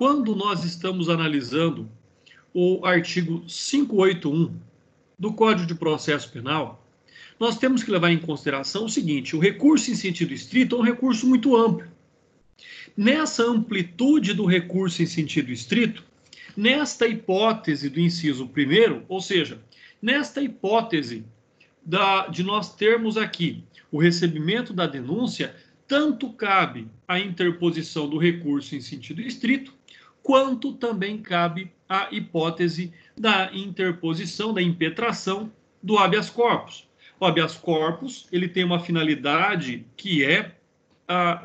quando nós estamos analisando o artigo 581 do Código de Processo Penal, nós temos que levar em consideração o seguinte: o recurso em sentido estrito é um recurso muito amplo. Nessa amplitude do recurso em sentido estrito, nesta hipótese do inciso 1º, ou seja, nesta hipótese de nós termos aqui o recebimento da denúncia, tanto cabe a interposição do recurso em sentido estrito, quanto também cabe a hipótese da interposição, da impetração do habeas corpus. O habeas corpus, ele tem uma finalidade que é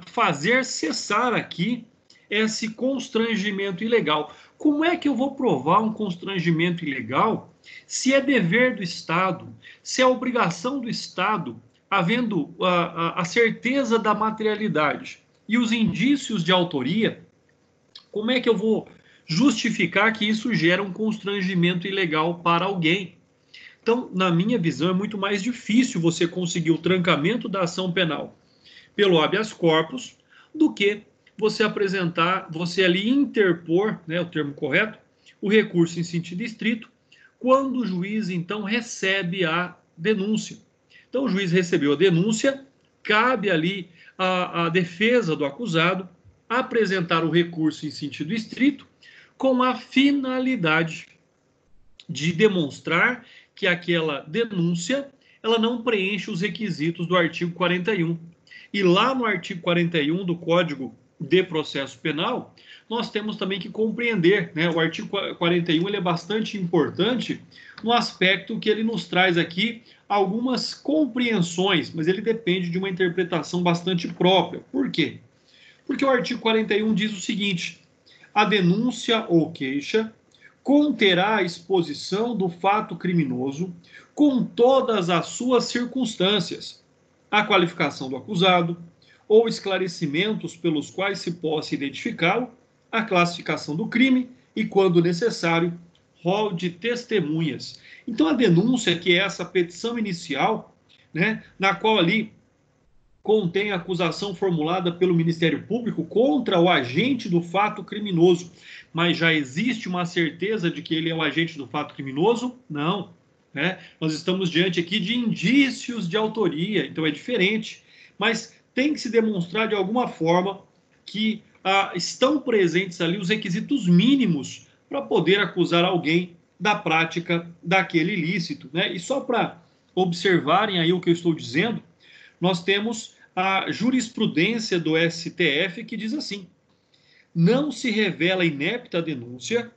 fazer cessar aqui esse constrangimento ilegal. Como é que eu vou provar um constrangimento ilegal se é dever do Estado, se é obrigação do Estado, havendo a certeza da materialidade e os indícios de autoria? Como é que eu vou justificar que isso gera um constrangimento ilegal para alguém? Então, na minha visão, é muito mais difícil você conseguir o trancamento da ação penal pelo habeas corpus do que você apresentar, você ali interpor, né, o termo correto, o recurso em sentido estrito, quando o juiz, então, recebe a denúncia. Então, o juiz recebeu a denúncia, cabe ali a defesa do acusado apresentar o recurso em sentido estrito com a finalidade de demonstrar que aquela denúncia ela não preenche os requisitos do artigo 41. E lá no artigo 41 do Código de Processo Penal, nós temos também que compreender, né? O artigo 41 ele é bastante importante no aspecto que ele nos traz aqui algumas compreensões, mas ele depende de uma interpretação bastante própria. Por quê? Porque o artigo 41 diz o seguinte: a denúncia ou queixa conterá a exposição do fato criminoso com todas as suas circunstâncias, a qualificação do acusado, ou esclarecimentos pelos quais se possa identificá-lo, a classificação do crime e, quando necessário, rol de testemunhas. Então, a denúncia, que é essa petição inicial, né, na qual ali contém a acusação formulada pelo Ministério Público contra o agente do fato criminoso, mas já existe uma certeza de que ele é o agente do fato criminoso? Não. Né? Nós estamos diante aqui de indícios de autoria, então é diferente. Mas tem que se demonstrar de alguma forma que estão presentes ali os requisitos mínimos para poder acusar alguém da prática daquele ilícito. Né? E só para observarem aí o que eu estou dizendo, nós temos a jurisprudência do STF que diz assim: não se revela inepta a denúncia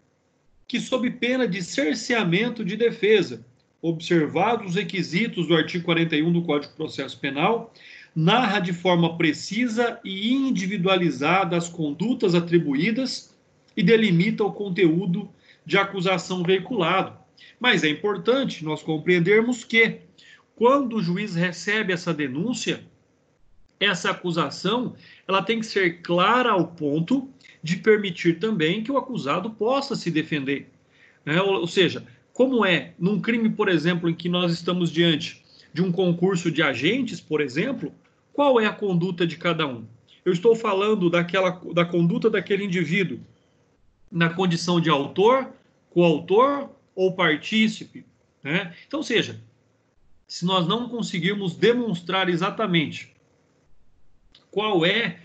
que, sob pena de cerceamento de defesa, observados os requisitos do artigo 41 do Código de Processo Penal, narra de forma precisa e individualizada as condutas atribuídas e delimita o conteúdo de acusação veiculado. Mas é importante nós compreendermos que, quando o juiz recebe essa denúncia, essa acusação ela tem que ser clara ao ponto de permitir também que o acusado possa se defender. Né? Ou seja, como é num crime, por exemplo, em que nós estamos diante de um concurso de agentes, por exemplo, qual é a conduta de cada um? Eu estou falando da conduta daquele indivíduo na condição de autor, coautor ou partícipe. Né? Então, seja, se nós não conseguirmos demonstrar exatamente qual é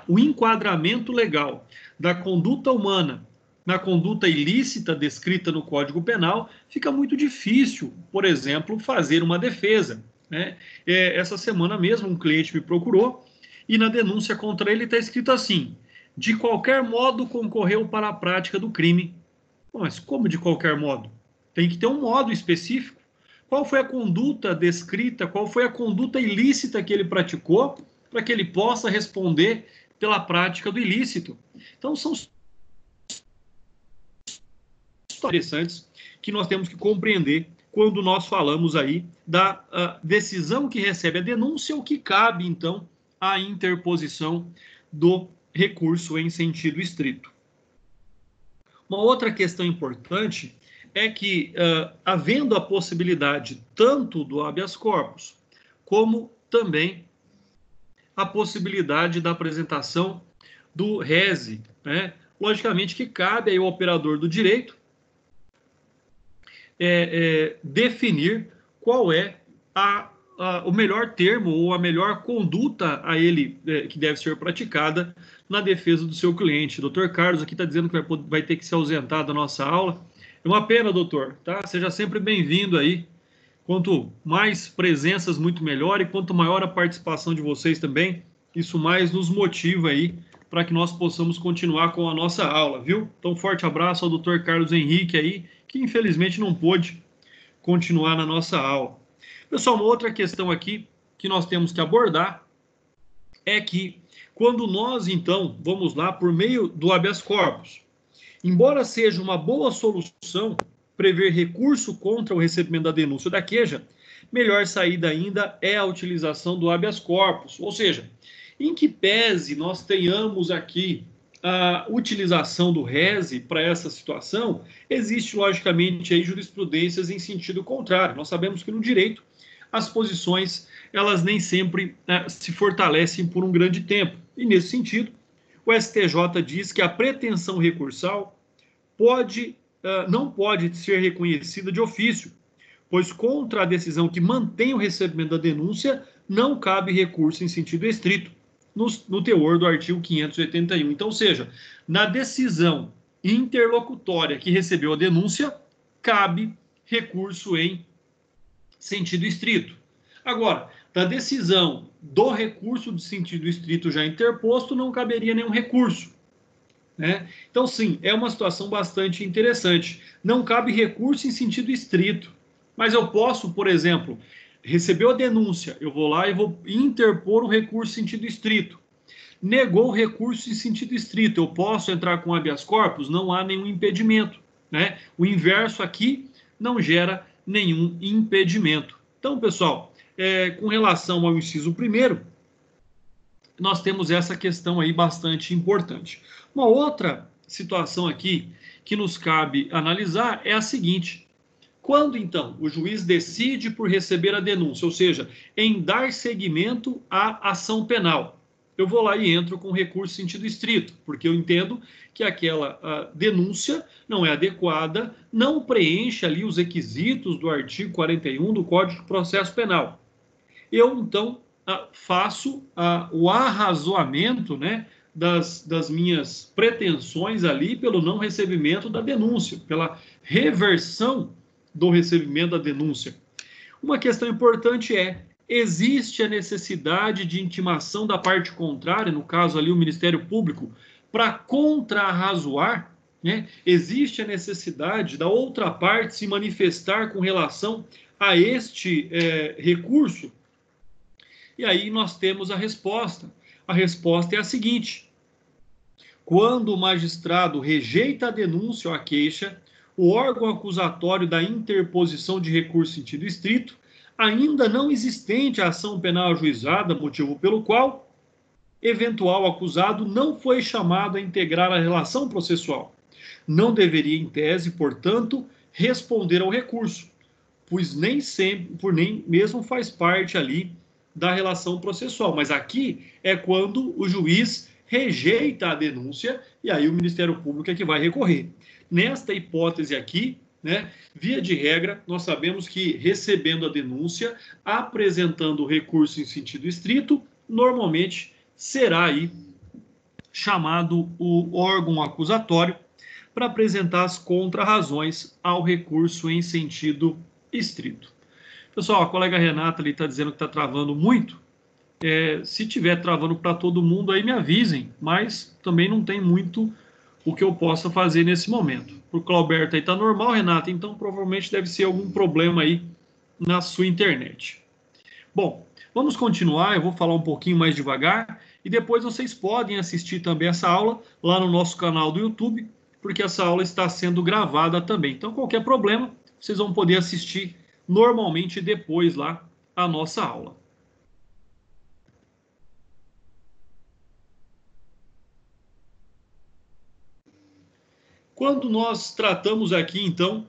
o enquadramento legal da conduta humana na conduta ilícita descrita no Código Penal, fica muito difícil, por exemplo, fazer uma defesa. Né? Essa semana mesmo, um cliente me procurou e na denúncia contra ele está escrito assim: de qualquer modo concorreu para a prática do crime. Bom, mas como de qualquer modo? Tem que ter um modo específico. Qual foi a conduta descrita, qual foi a conduta ilícita que ele praticou para que ele possa responder pela prática do ilícito? Então, são interessantes que nós temos que compreender quando nós falamos aí da decisão que recebe a denúncia ou que cabe, então, a interposição do recurso em sentido estrito. Uma outra questão importante é que, havendo a possibilidade tanto do habeas corpus, como também a possibilidade da apresentação do rese, né? Logicamente que cabe aí ao operador do direito definir qual é o melhor termo ou a melhor conduta a ele que deve ser praticada na defesa do seu cliente. Doutor Carlos aqui está dizendo que vai ter que se ausentar da nossa aula. É uma pena, doutor, tá? Seja sempre bem-vindo aí. Quanto mais presenças, muito melhor, e quanto maior a participação de vocês também, isso mais nos motiva aí para que nós possamos continuar com a nossa aula, viu? Então, forte abraço ao doutor Carlos Henrique aí, que infelizmente não pôde continuar na nossa aula. Pessoal, uma outra questão aqui que nós temos que abordar é que quando nós, então, vamos lá, por meio do habeas corpus, embora seja uma boa solução prever recurso contra o recebimento da denúncia da queixa, melhor saída ainda é a utilização do habeas corpus, ou seja, em que pese nós tenhamos aqui a utilização do rese para essa situação, existe logicamente aí jurisprudências em sentido contrário. Nós sabemos que no direito as posições elas nem sempre se fortalecem por um grande tempo. E nesse sentido, o STJ diz que a pretensão recursal não pode ser reconhecida de ofício, pois contra a decisão que mantém o recebimento da denúncia não cabe recurso em sentido estrito, no teor do artigo 581. Então, ou seja, na decisão interlocutória que recebeu a denúncia, cabe recurso em sentido estrito. Agora, da decisão do recurso de sentido estrito já interposto, não caberia nenhum recurso, né? Então, sim, é uma situação bastante interessante. Não cabe recurso em sentido estrito, mas eu posso, por exemplo, recebeu a denúncia, eu vou lá e vou interpor um recurso em sentido estrito. Negou o recurso em sentido estrito, eu posso entrar com habeas corpus? Não há nenhum impedimento, né? O inverso aqui não gera nenhum impedimento. Então, pessoal, com relação ao inciso 1º, nós temos essa questão aí bastante importante. Uma outra situação aqui que nos cabe analisar é a seguinte: quando, então, o juiz decide por receber a denúncia, ou seja, em dar seguimento à ação penal, eu vou lá e entro com recurso em sentido estrito, porque eu entendo que aquela denúncia não é adequada, não preenche ali os requisitos do artigo 41 do Código de Processo Penal. Eu, então, faço o arrazoamento, né, das minhas pretensões ali pelo não recebimento da denúncia, pela reversão do recebimento da denúncia. Uma questão importante existe a necessidade de intimação da parte contrária, no caso ali o Ministério Público, para contrarrazoar, né? Existe a necessidade da outra parte se manifestar com relação a este recurso? E aí nós temos a resposta. A resposta é a seguinte: quando o magistrado rejeita a denúncia ou a queixa, o órgão acusatório da interposição de recurso em sentido estrito, ainda não existente a ação penal ajuizada, motivo pelo qual eventual acusado não foi chamado a integrar a relação processual. Não deveria, em tese, portanto, responder ao recurso, pois nem mesmo faz parte ali da relação processual. Mas aqui é quando o juiz rejeita a denúncia e aí o Ministério Público é que vai recorrer. Nesta hipótese aqui, né, via de regra, nós sabemos que recebendo a denúncia, apresentando o recurso em sentido estrito, normalmente será aí chamado o órgão acusatório para apresentar as contrarrazões ao recurso em sentido estrito. Pessoal, a colega Renata ali está dizendo que está travando muito. Se estiver travando para todo mundo, aí me avisem, mas também não tem muito o que eu possa fazer nesse momento. Para o Clauberto aí está normal, Renata, então provavelmente deve ser algum problema aí na sua internet. Bom, vamos continuar, eu vou falar um pouquinho mais devagar e depois vocês podem assistir também essa aula lá no nosso canal do YouTube, porque essa aula está sendo gravada também. Então, qualquer problema, vocês vão poder assistir normalmente depois lá a nossa aula. Quando nós tratamos aqui, então,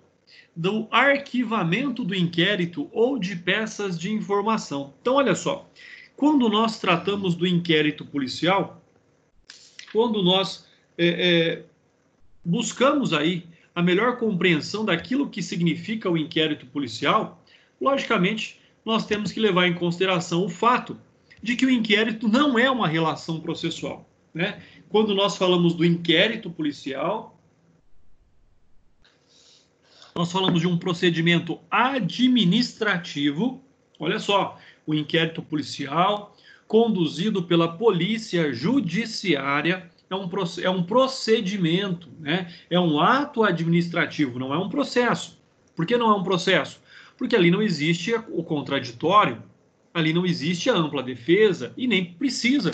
do arquivamento do inquérito ou de peças de informação. Então, olha só, quando nós tratamos do inquérito policial, quando nós buscamos aí a melhor compreensão daquilo que significa o inquérito policial, logicamente, nós temos que levar em consideração o fato de que o inquérito não é uma relação processual, né? Quando nós falamos do inquérito policial, nós falamos de um procedimento administrativo. Olha só, o inquérito policial conduzido pela polícia judiciária é um procedimento, né? É um ato administrativo, não é um processo. Por que não é um processo? Porque ali não existe o contraditório, ali não existe a ampla defesa e nem precisa,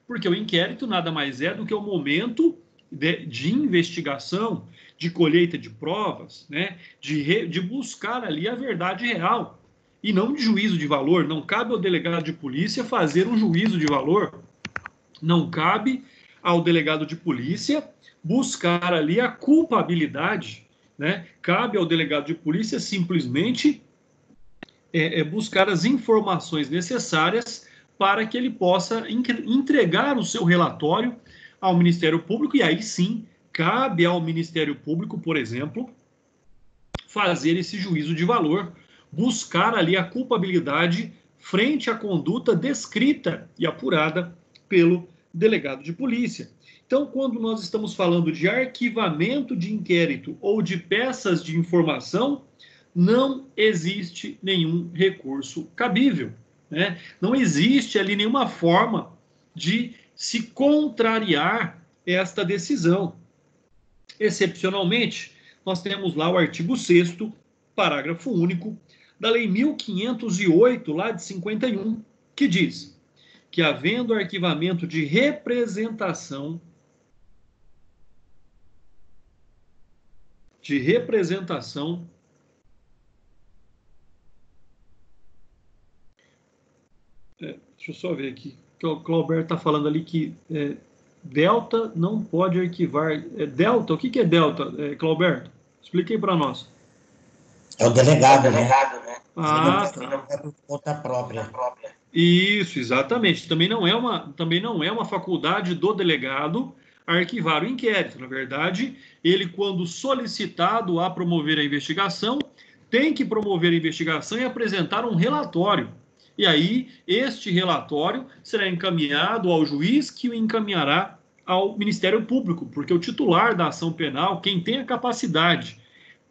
porque o inquérito nada mais é do que o momento de investigação, de colheita de provas, né? De buscar ali a verdade real e não de juízo de valor. Não cabe ao delegado de polícia fazer um juízo de valor, não cabe ao delegado de polícia buscar ali a culpabilidade, né? Cabe ao delegado de polícia simplesmente buscar as informações necessárias para que ele possa entregar o seu relatório ao Ministério Público, e aí sim cabe ao Ministério Público, por exemplo, fazer esse juízo de valor, buscar ali a culpabilidade frente à conduta descrita e apurada pelo delegado de polícia. Então, quando nós estamos falando de arquivamento de inquérito ou de peças de informação, não existe nenhum recurso cabível, né? Não existe ali nenhuma forma de se contrariar esta decisão. Excepcionalmente, nós temos lá o artigo 6º, parágrafo único, da Lei 1508, lá de 51, que diz que, havendo arquivamento de representação, deixa eu só ver aqui, que o Clauber está falando ali que Delta não pode arquivar. Delta, o que é Delta, Clauber? Expliquei para nós. É o delegado, né? Ah, tá. Por conta própria. Isso, exatamente. Também não é uma faculdade do delegado arquivar o inquérito. Na verdade, ele, quando solicitado a promover a investigação, tem que promover a investigação e apresentar um relatório. E aí, este relatório será encaminhado ao juiz, que o encaminhará ao Ministério Público, porque o titular da ação penal, quem tem a capacidade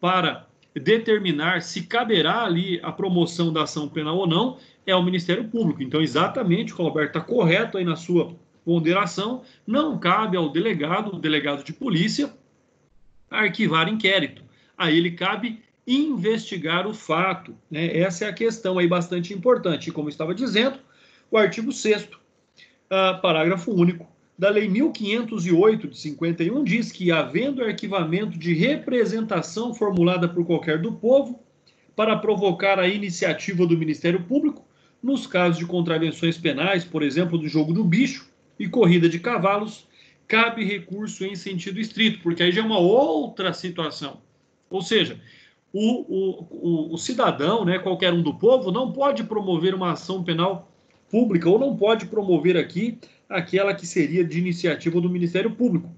para determinar se caberá ali a promoção da ação penal ou não, é o Ministério Público. Então, exatamente, o Roberto está correto aí na sua ponderação, não cabe ao delegado, o delegado de polícia, arquivar inquérito. A ele cabe investigar o fato, né? Essa é a questão aí bastante importante. E como eu estava dizendo, o artigo 6º, parágrafo único, da Lei 1508, de 51, diz que, havendo arquivamento de representação formulada por qualquer do povo para provocar a iniciativa do Ministério Público, nos casos de contravenções penais, por exemplo, do jogo do bicho e corrida de cavalos, cabe recurso em sentido estrito, porque aí já é uma outra situação. Ou seja, o cidadão, né, qualquer um do povo, não pode promover uma ação penal pública, ou não pode promover aqui aquela que seria de iniciativa do Ministério Público.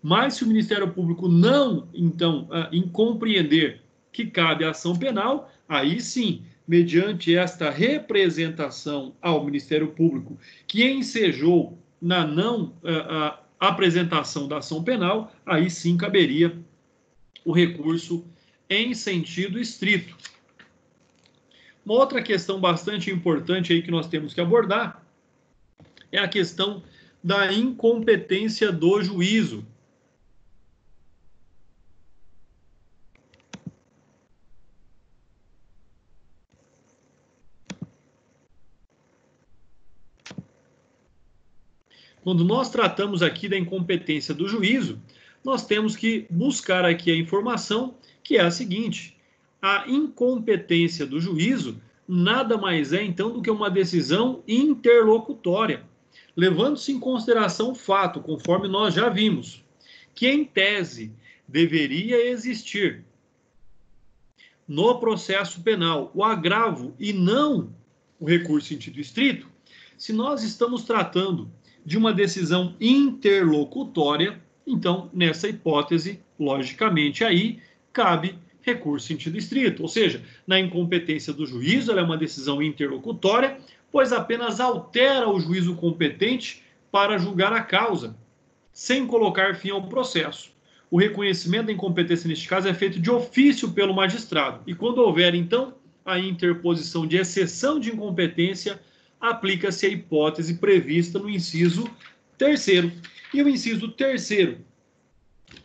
Mas se o Ministério Público não, então, compreender que cabe a ação penal, aí sim, mediante esta representação ao Ministério Público, que ensejou na não apresentação da ação penal, aí sim caberia o recurso em sentido estrito. Uma outra questão bastante importante aí que nós temos que abordar é a questão da incompetência do juízo. Quando nós tratamos aqui da incompetência do juízo, nós temos que buscar aqui a informação, que é a seguinte: a incompetência do juízo nada mais é, então, do que uma decisão interlocutória, levando-se em consideração o fato, conforme nós já vimos, que, em tese, deveria existir no processo penal o agravo e não o recurso em sentido estrito. Se nós estamos tratando de uma decisão interlocutória, então, nessa hipótese, logicamente, aí cabe recurso em sentido estrito, ou seja, na incompetência do juízo, ela é uma decisão interlocutória, pois apenas altera o juízo competente para julgar a causa, sem colocar fim ao processo. O reconhecimento da incompetência neste caso é feito de ofício pelo magistrado, e quando houver, então, a interposição de exceção de incompetência, aplica-se a hipótese prevista no inciso 3º. E o inciso 3º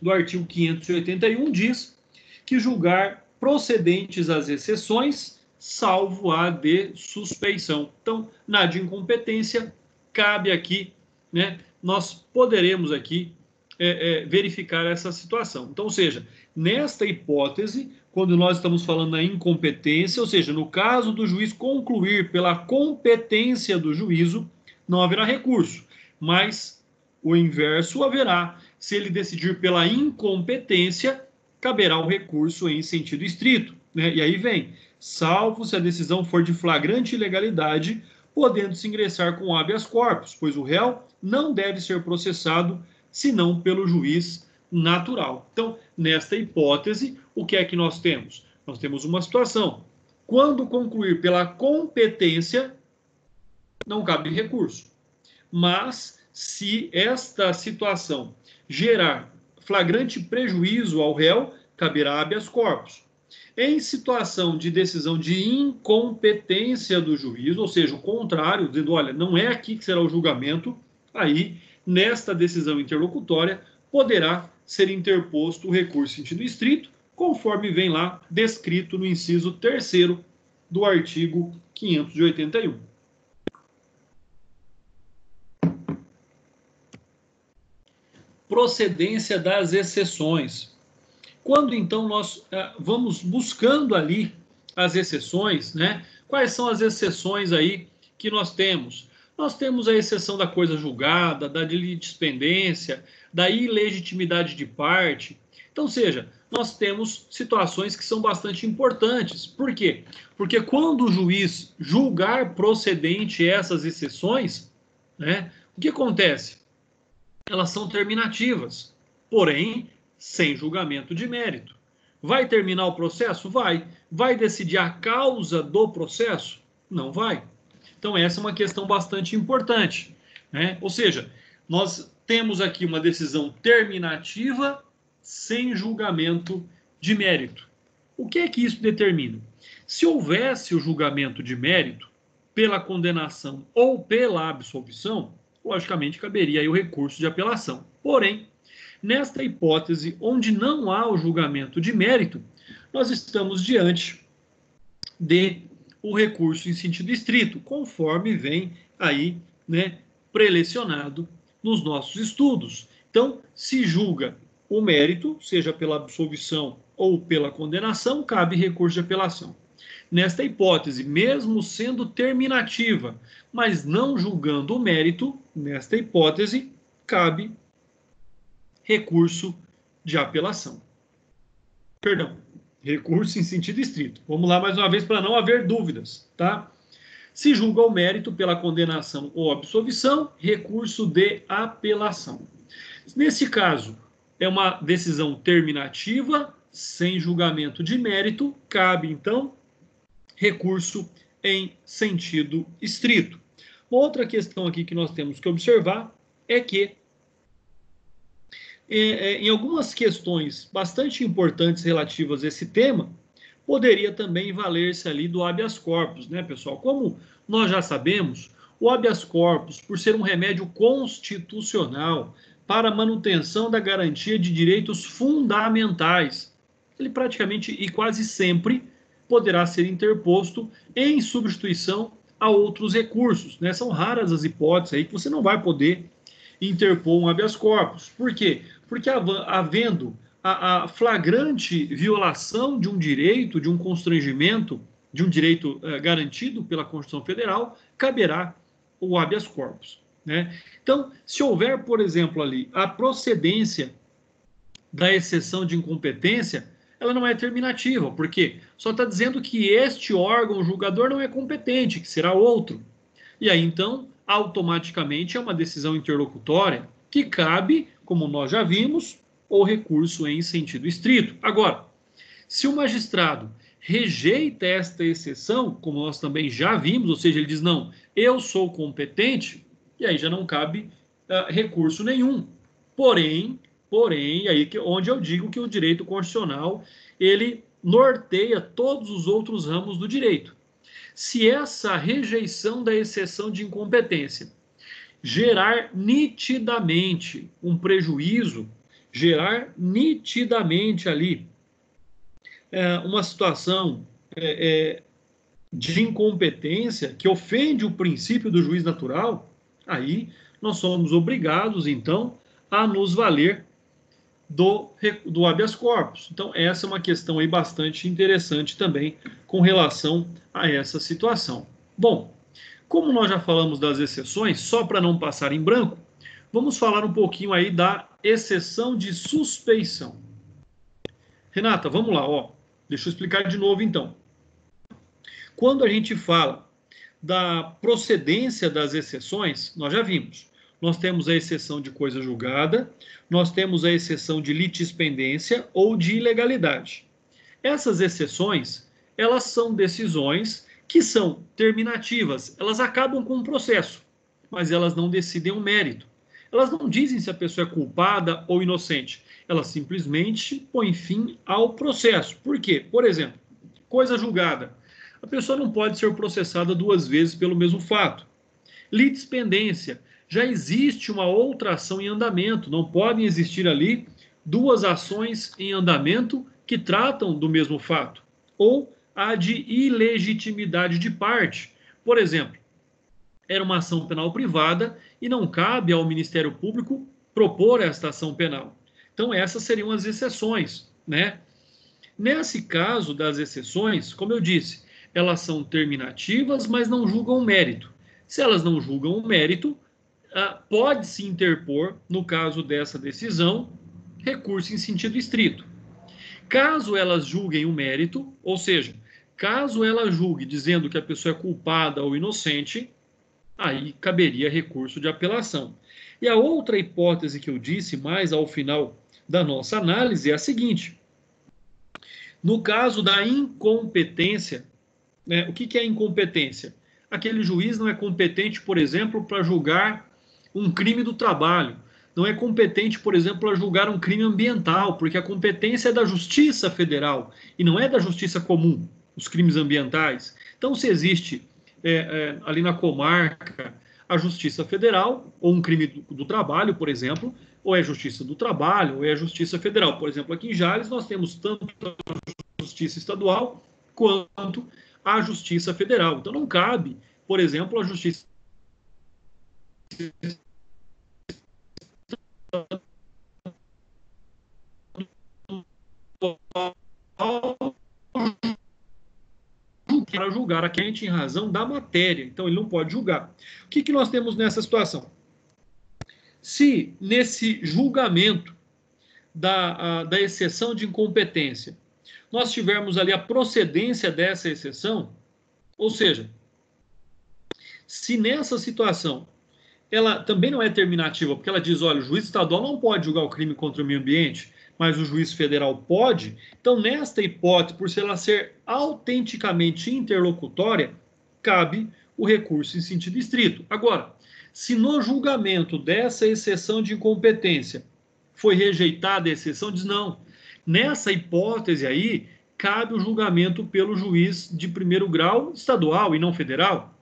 do artigo 581 diz que julgar procedentes as exceções, salvo a de suspeição. Então, na de incompetência, cabe aqui, né, nós poderemos aqui verificar essa situação. Então, ou seja, nesta hipótese, quando nós estamos falando na incompetência, ou seja, no caso do juiz concluir pela competência do juízo, não haverá recurso, mas o inverso haverá. Se ele decidir pela incompetência, caberá o recurso em sentido estrito, né? E aí vem, salvo se a decisão for de flagrante ilegalidade, podendo-se ingressar com habeas corpus, pois o réu não deve ser processado senão pelo juiz natural. Então, nesta hipótese, o que é que nós temos? Nós temos uma situação. Quando concluir pela competência, não cabe recurso. Mas, se esta situação gerar flagrante prejuízo ao réu, caberá habeas corpus. Em situação de decisão de incompetência do juiz, ou seja, o contrário, dizendo, olha, não é aqui que será o julgamento, aí, nesta decisão interlocutória, poderá ser interposto o recurso em sentido estrito, conforme vem lá descrito no inciso 3º do artigo 581. Procedência das exceções. Quando, então, nós vamos buscando ali as exceções, né? Quais são as exceções aí que nós temos? Nós temos a exceção da coisa julgada, da litispendência, da ilegitimidade de parte. Então, ou seja, nós temos situações que são bastante importantes. Por quê? Porque quando o juiz julgar procedente essas exceções, né, o que acontece? Elas são terminativas, porém, sem julgamento de mérito. Vai terminar o processo? Vai. Vai decidir a causa do processo? Não vai. Então, essa é uma questão bastante importante, né? Ou seja, nós temos aqui uma decisão terminativa sem julgamento de mérito. O que é que isso determina? Se houvesse o julgamento de mérito pela condenação ou pela absolvição, logicamente caberia aí o recurso de apelação. Porém, nesta hipótese, onde não há o julgamento de mérito, nós estamos diante de o recurso em sentido estrito, conforme vem aí, né, prelecionado nos nossos estudos. Então, se julga o mérito, seja pela absolvição ou pela condenação, cabe recurso de apelação. Nesta hipótese, mesmo sendo terminativa, mas não julgando o mérito, nesta hipótese, cabe recurso de apelação. Perdão, recurso em sentido estrito. Vamos lá mais uma vez para não haver dúvidas, tá? Se julga o mérito pela condenação ou absolvição, recurso de apelação. Nesse caso, é uma decisão terminativa, sem julgamento de mérito, cabe, então, recurso em sentido estrito. Outra questão aqui que nós temos que observar é que em algumas questões bastante importantes relativas a esse tema, poderia também valer-se ali do habeas corpus, né, pessoal? Como nós já sabemos, o habeas corpus, por ser um remédio constitucional para a manutenção da garantia de direitos fundamentais, ele praticamente e quase sempre poderá ser interposto em substituição a outros recursos, né? São raras as hipóteses aí que você não vai poder interpor um habeas corpus. Por quê? Porque havendo a flagrante violação de um direito, de um constrangimento, de um direito garantido pela Constituição Federal, caberá o habeas corpus, né? Então, se houver, por exemplo, ali a procedência da exceção de incompetência, ela não é terminativa, porque só está dizendo que este órgão julgador não é competente, que será outro. E aí, então, automaticamente é uma decisão interlocutória que cabe, como nós já vimos, o recurso em sentido estrito. Agora, se o magistrado rejeita esta exceção, como nós também já vimos, ou seja, ele diz, não, eu sou competente, e aí já não cabe recurso nenhum. Porém, aí onde eu digo que o direito constitucional, ele norteia todos os outros ramos do direito. Se essa rejeição da exceção de incompetência gerar nitidamente um prejuízo, gerar nitidamente ali uma situação de incompetência que ofende o princípio do juiz natural, aí nós somos obrigados, então, a nos valer do habeas corpus. Então, essa é uma questão aí bastante interessante também com relação a essa situação. Bom, como nós já falamos das exceções, só para não passar em branco, vamos falar um pouquinho aí da exceção de suspeição. Renata, vamos lá, ó. Deixa eu explicar de novo, então. Quando a gente fala da procedência das exceções, nós já vimos. Nós temos a exceção de coisa julgada, nós temos a exceção de litispendência ou de ilegalidade. Essas exceções, elas são decisões que são terminativas, elas acabam com o processo, mas elas não decidem o mérito. Elas não dizem se a pessoa é culpada ou inocente, elas simplesmente põem fim ao processo. Por quê? Por exemplo, coisa julgada. A pessoa não pode ser processada duas vezes pelo mesmo fato. Litispendência. Já existe uma outra ação em andamento, não podem existir ali duas ações em andamento que tratam do mesmo fato. Ou a de ilegitimidade de parte. Por exemplo, era uma ação penal privada e não cabe ao Ministério Público propor esta ação penal. Então, essas seriam as exceções, né? Nesse caso das exceções, como eu disse, elas são terminativas, mas não julgam o mérito. Se elas não julgam o mérito, pode-se interpor, no caso dessa decisão, recurso em sentido estrito. Caso elas julguem o mérito, ou seja, caso ela julgue dizendo que a pessoa é culpada ou inocente, aí caberia recurso de apelação. E a outra hipótese que eu disse mais ao final da nossa análise é a seguinte: no caso da incompetência, né, o que é incompetência? Aquele juiz não é competente, por exemplo, para julgar um crime do trabalho. Não é competente, por exemplo, para julgar um crime ambiental, porque a competência é da Justiça Federal e não é da Justiça Comum, os crimes ambientais. Então, se existe ali na comarca a Justiça Federal, ou um crime do trabalho, por exemplo, ou é Justiça do Trabalho, ou é a Justiça Federal. Por exemplo, aqui em Jales nós temos tanto a Justiça Estadual quanto a Justiça Federal. Então não cabe, por exemplo, a Justiça para julgar a quem em razão da matéria. Então, ele não pode julgar. O que nós temos nessa situação? Se nesse julgamento da exceção de incompetência, nós tivermos ali a procedência dessa exceção, ou seja, se nessa situação ela também não é terminativa, porque ela diz, olha, o juiz estadual não pode julgar o crime contra o meio ambiente, mas o juiz federal pode, então nesta hipótese, por ela ser autenticamente interlocutória, cabe o recurso em sentido estrito. Agora, se no julgamento dessa exceção de incompetência foi rejeitada a exceção, diz não, nessa hipótese aí, cabe o julgamento pelo juiz de primeiro grau estadual e não federal.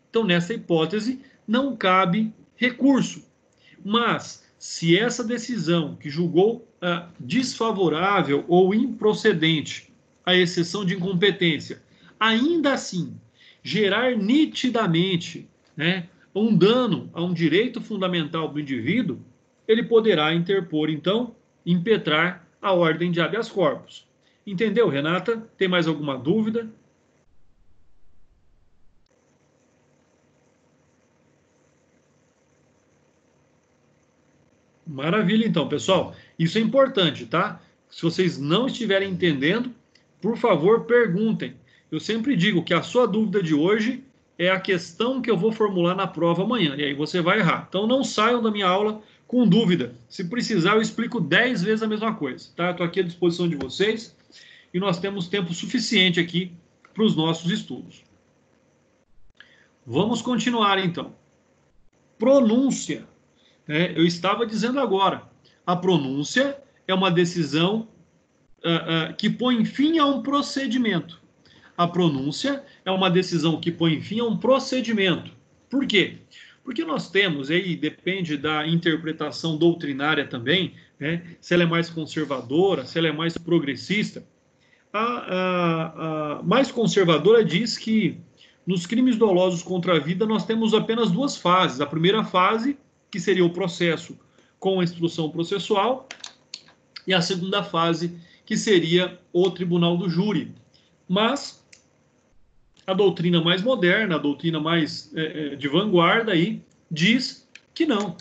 Então, nessa hipótese, não cabe recurso. Mas, se essa decisão que julgou desfavorável ou improcedente a exceção de incompetência, ainda assim gerar nitidamente, né, um dano a um direito fundamental do indivíduo, ele poderá interpor, então, impetrar a ordem de habeas corpus. Entendeu, Renata? Tem mais alguma dúvida? Maravilha, então, pessoal. Isso é importante, tá? Se vocês não estiverem entendendo, por favor, perguntem. Eu sempre digo que a sua dúvida de hoje é a questão que eu vou formular na prova amanhã, e aí você vai errar. Então não saiam da minha aula com dúvida. Se precisar, eu explico 10 vezes a mesma coisa, tá? Eu estou aqui à disposição de vocês e nós temos tempo suficiente aqui para os nossos estudos. Vamos continuar, então. Pronúncia. Eu estava dizendo agora, a pronúncia é uma decisão que põe fim a um procedimento. A pronúncia é uma decisão que põe fim a um procedimento. Por quê? Porque nós temos, aí depende da interpretação doutrinária também, né, se ela é mais conservadora, se ela é mais progressista. A mais conservadora diz que nos crimes dolosos contra a vida nós temos apenas duas fases. A primeira fase, que seria o processo com a instrução processual, e a segunda fase, que seria o tribunal do júri. Mas a doutrina mais moderna, a doutrina mais de vanguarda aí, diz que não.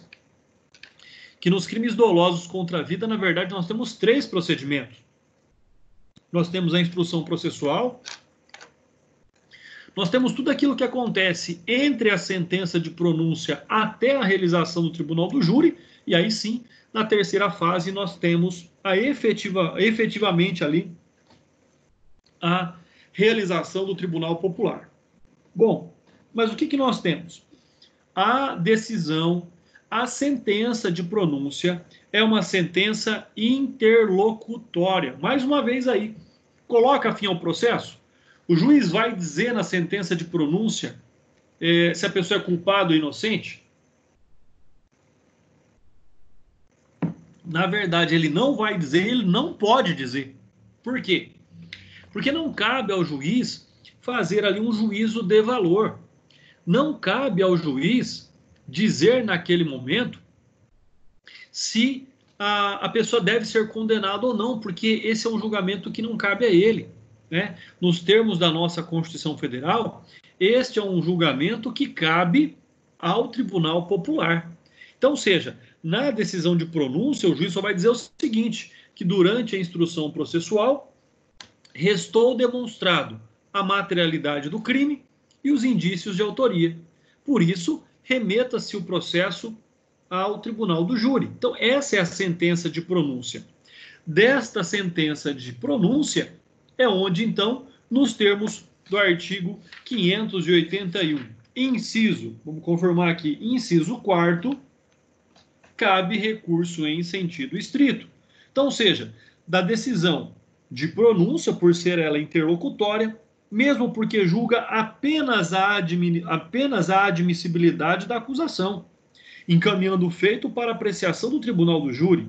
Que nos crimes dolosos contra a vida, na verdade, nós temos 3 procedimentos. Nós temos a instrução processual, nós temos tudo aquilo que acontece entre a sentença de pronúncia até a realização do tribunal do júri, e aí sim, na terceira fase, nós temos efetivamente ali a realização do Tribunal Popular. Bom, mas o que nós temos? A decisão, a sentença de pronúncia é uma sentença interlocutória. Mais uma vez aí, coloca fim ao processo. O juiz vai dizer na sentença de pronúncia se a pessoa é culpada ou inocente? Na verdade, ele não vai dizer, ele não pode dizer. Por quê? Porque não cabe ao juiz fazer ali um juízo de valor. Não cabe ao juiz dizer naquele momento se a pessoa deve ser condenada ou não, porque esse é um julgamento que não cabe a ele, né? Nos termos da nossa Constituição Federal, este é um julgamento que cabe ao Tribunal Popular. Então, ou seja, na decisão de pronúncia, o juiz só vai dizer o seguinte, que durante a instrução processual, restou demonstrado a materialidade do crime e os indícios de autoria. Por isso, remeta-se o processo ao tribunal do júri. Então, essa é a sentença de pronúncia. Desta sentença de pronúncia é onde, então, nos termos do artigo 581, inciso, vamos confirmar aqui, inciso 4º, cabe recurso em sentido estrito. Então, ou seja, da decisão de pronúncia, por ser ela interlocutória, mesmo porque julga apenas a admissibilidade da acusação, encaminhando o feito para apreciação do tribunal do júri.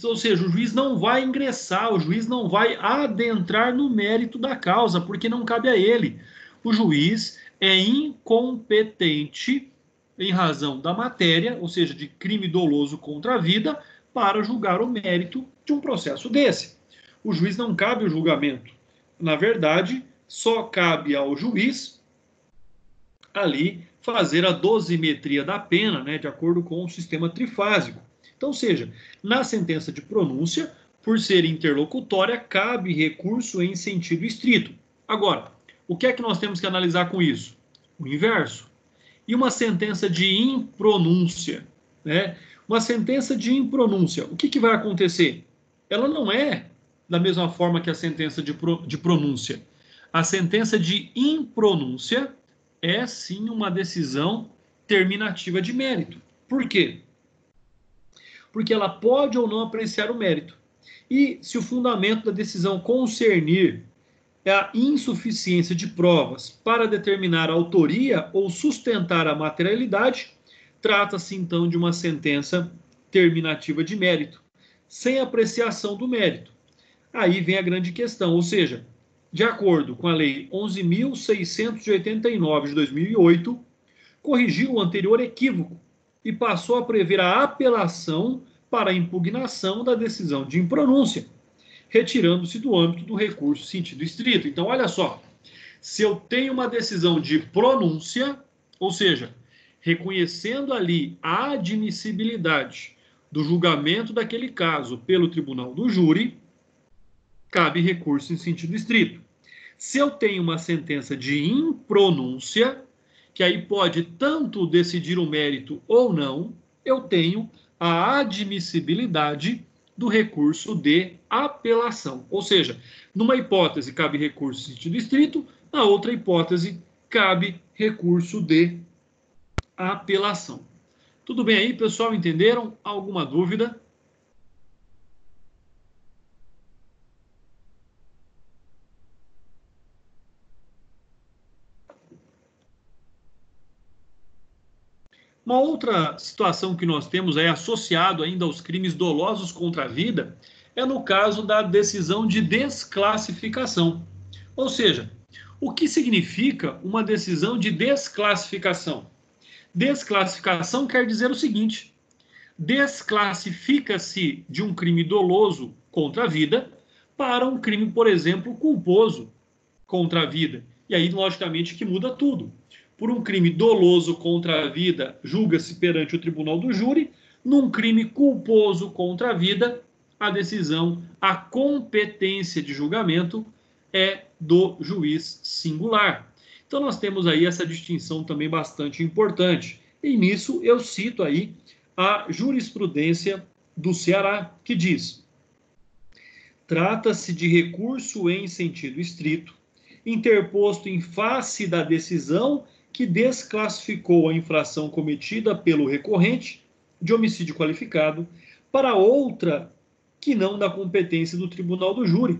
Ou seja, o juiz não vai ingressar, o juiz não vai adentrar no mérito da causa, porque não cabe a ele. O juiz é incompetente em razão da matéria, ou seja, de crime doloso contra a vida, para julgar o mérito de um processo desse. O juiz não cabe o julgamento. Na verdade, só cabe ao juiz ali fazer a dosimetria da pena, né, de acordo com o sistema trifásico. Então, ou seja, na sentença de pronúncia, por ser interlocutória, cabe recurso em sentido estrito. Agora, o que é que nós temos que analisar com isso? O inverso. E uma sentença de impronúncia, né? Uma sentença de impronúncia, o que vai acontecer? Ela não é da mesma forma que a sentença de pronúncia. A sentença de impronúncia é sim uma decisão terminativa de mérito. Por quê? Porque ela pode ou não apreciar o mérito. E se o fundamento da decisão concernir a insuficiência de provas para determinar a autoria ou sustentar a materialidade, trata-se então de uma sentença terminativa de mérito, sem apreciação do mérito. Aí vem a grande questão, ou seja, de acordo com a Lei 11.689 de 2008, corrigiu o anterior equívoco e passou a prever a apelação para a impugnação da decisão de impronúncia, retirando-se do âmbito do recurso sentido estrito. Então, olha só, se eu tenho uma decisão de pronúncia, ou seja, reconhecendo ali a admissibilidade do julgamento daquele caso pelo tribunal do júri, cabe recurso em sentido estrito. Se eu tenho uma sentença de impronúncia, que aí pode tanto decidir o mérito ou não, eu tenho a admissibilidade do recurso de apelação. Ou seja, numa hipótese cabe recurso em sentido estrito, na outra hipótese cabe recurso de apelação. Tudo bem aí, pessoal? Entenderam? Alguma dúvida? Uma outra situação que nós temos aí associado ainda aos crimes dolosos contra a vida é no caso da decisão de desclassificação. Ou seja, o que significa uma decisão de desclassificação? Desclassificação quer dizer o seguinte: desclassifica-se de um crime doloso contra a vida para um crime, por exemplo, culposo contra a vida. E aí, logicamente, que muda tudo. Por um crime doloso contra a vida, julga-se perante o tribunal do júri. Num crime culposo contra a vida, a decisão, a competência de julgamento é do juiz singular. Então, nós temos aí essa distinção também bastante importante. E nisso eu cito aí a jurisprudência do Ceará, que diz: trata-se de recurso em sentido estrito, interposto em face da decisão que desclassificou a infração cometida pelo recorrente de homicídio qualificado para outra que não da competência do tribunal do júri,